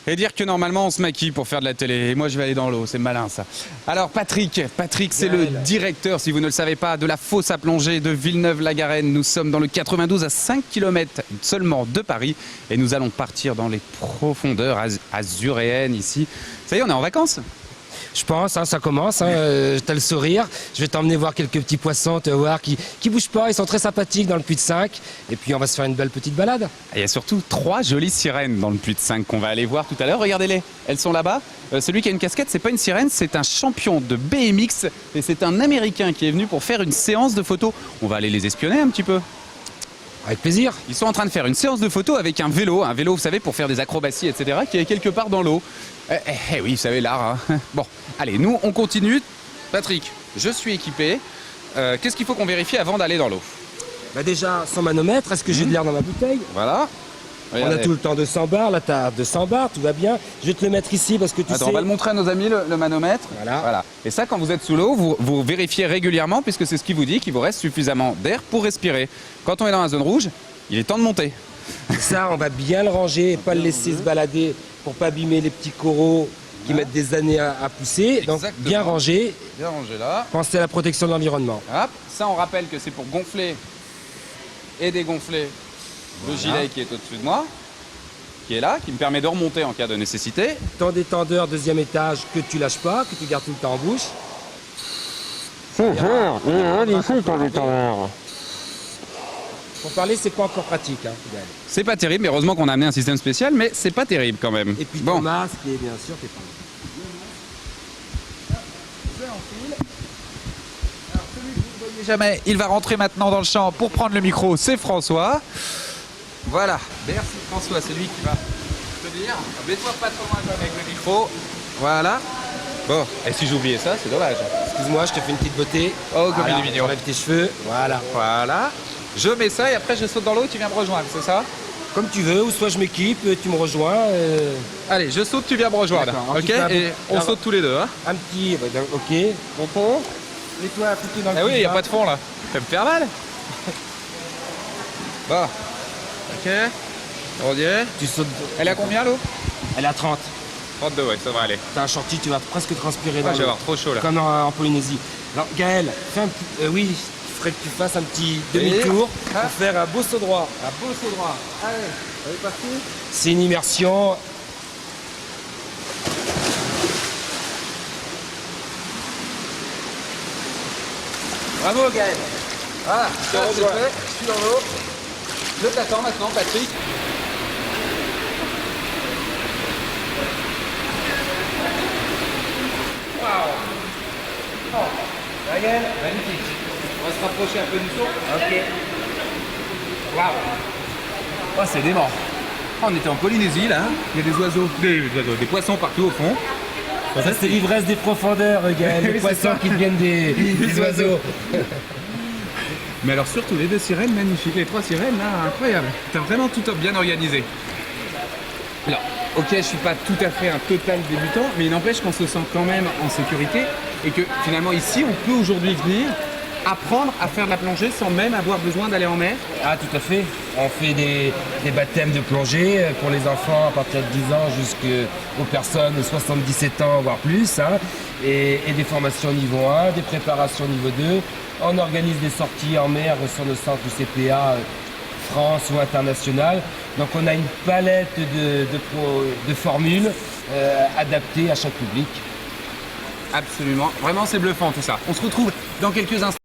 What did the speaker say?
Et dire que normalement on se maquille pour faire de la télé. Et moi je vais aller dans l'eau, c'est malin ça. Alors Patrick c'est le directeur, si vous ne le savez pas, de la fosse à plonger de Villeneuve-la-Garenne. Nous sommes dans le 92 à 5 km seulement de Paris. Et nous allons partir dans les profondeurs azuréennes ici. Ça y est, on est en vacances. Je pense, hein, ça commence, hein, t'as le sourire. Je vais t'emmener voir quelques petits poissons, tu vas voir, qui bougent pas, ils sont très sympathiques dans le puits de 5. Et puis on va se faire une belle petite balade. Et il y a surtout 3 jolies sirènes dans le puits de 5 qu'on va aller voir tout à l'heure. Regardez-les, elles sont là-bas. Celui qui a une casquette, c'est pas une sirène, c'est un champion de BMX. Et c'est un Américain qui est venu pour faire une séance de photos. On va aller les espionner un petit peu. Avec plaisir. Ils sont en train de faire une séance de photos avec un vélo, vous savez, pour faire des acrobaties, etc., qui est quelque part dans l'eau. Oui, vous savez, l'art. Hein. Bon, allez, nous, on continue. Patrick, je suis équipé. Qu'est-ce qu'il faut qu'on vérifie avant d'aller dans l'eau? Bah déjà, sans manomètre, est-ce que j'ai de l'air dans ma bouteille? Voilà. Regardez. On a tout le temps 200 bars, là t'as 200 bars, tout va bien. Je vais te le mettre ici parce que tu sais... On va le montrer à nos amis, le manomètre. Voilà. Et ça, quand vous êtes sous l'eau, vous vérifiez régulièrement, puisque c'est ce qui vous dit qu'il vous reste suffisamment d'air pour respirer. Quand on est dans la zone rouge, il est temps de monter. Ça, on va bien le ranger et pas le laisser se balader pour pas abîmer les petits coraux qui mettent des années à pousser. Donc bien rangé. Bien rangé là. Pensez à la protection de l'environnement. Hop. Ça, on rappelle que c'est pour gonfler et dégonfler le gilet qui est au-dessus de moi, qui est là, qui me permet de remonter en cas de nécessité. Ton détendeur, deuxième étage, que tu lâches pas, que tu gardes tout le temps en bouche. C'est cher, il est magnifique ton détendeur. Pour parler, c'est pas encore pratique. Hein, c'est pas terrible, mais heureusement qu'on a amené un système spécial, mais c'est pas terrible quand même. Et puis ton masque, et bien sûr, t'es pas jamais, il va rentrer maintenant dans le champ pour prendre le micro, c'est François. Voilà. Merci François, c'est lui qui va te dire. Mets-toi pas trop loin avec le micro. Voilà. Bon, et si j'ai oublié ça, c'est dommage. Excuse-moi, je te fais une petite beauté. Oh, comme il est mignon. Enlève tes cheveux. Voilà. Voilà. Je mets ça et après je saute dans l'eau et tu viens me rejoindre, c'est ça? Comme tu veux, ou soit je m'équipe, tu me rejoins. Allez, je saute, tu viens me rejoindre. Ok, et on saute tous les deux. Hein. Un petit, ok. Bon fond. Et toi, plutôt dans le oui, il n'y a pas de fond là. Ça me faire mal. Bon. Ok. On dirait. Tu sautes. Elle est à combien l'eau? Elle est à 30. 32, ouais, ça va aller. T'as un shorty, tu vas presque transpirer. Je vais avoir trop chaud là. Comme en Polynésie. Alors, Gaël, fais un petit. Oui, il faudrait que tu fasses un petit demi-tour pour faire un beau saut droit. Un beau saut droit. Allez, on est parti. C'est une immersion. Bravo Gaël. Voilà, c'est fait, je suis dans l'eau. Je t'attends maintenant Patrick. Waouh. Oh, Gaël, magnifique. On va se rapprocher un peu du saut. Ok. Waouh. Oh, c'est dément. Oh, on était en Polynésie là, il y a des oiseaux, des poissons partout au fond. Ça c'est l'ivresse des profondeurs, Gaël, les poissons qui deviennent des oiseaux. Mais alors surtout les 2 sirènes magnifiques, les 3 sirènes là, incroyable. T'as vraiment tout bien organisé. Alors, ok, je suis pas tout à fait un total débutant, mais il n'empêche qu'on se sent quand même en sécurité et que finalement ici, on peut aujourd'hui venir apprendre à faire de la plongée sans même avoir besoin d'aller en mer. Ah, tout à fait. On fait des baptêmes de plongée pour les enfants à partir de 10 ans jusqu'aux personnes de 77 ans, voire plus. Hein, et des formations niveau 1, des préparations niveau 2. On organise des sorties en mer sur le centre du CPA France ou international. Donc on a une palette de formules adaptées à chaque public. Absolument. Vraiment, c'est bluffant tout ça. On se retrouve dans quelques instants.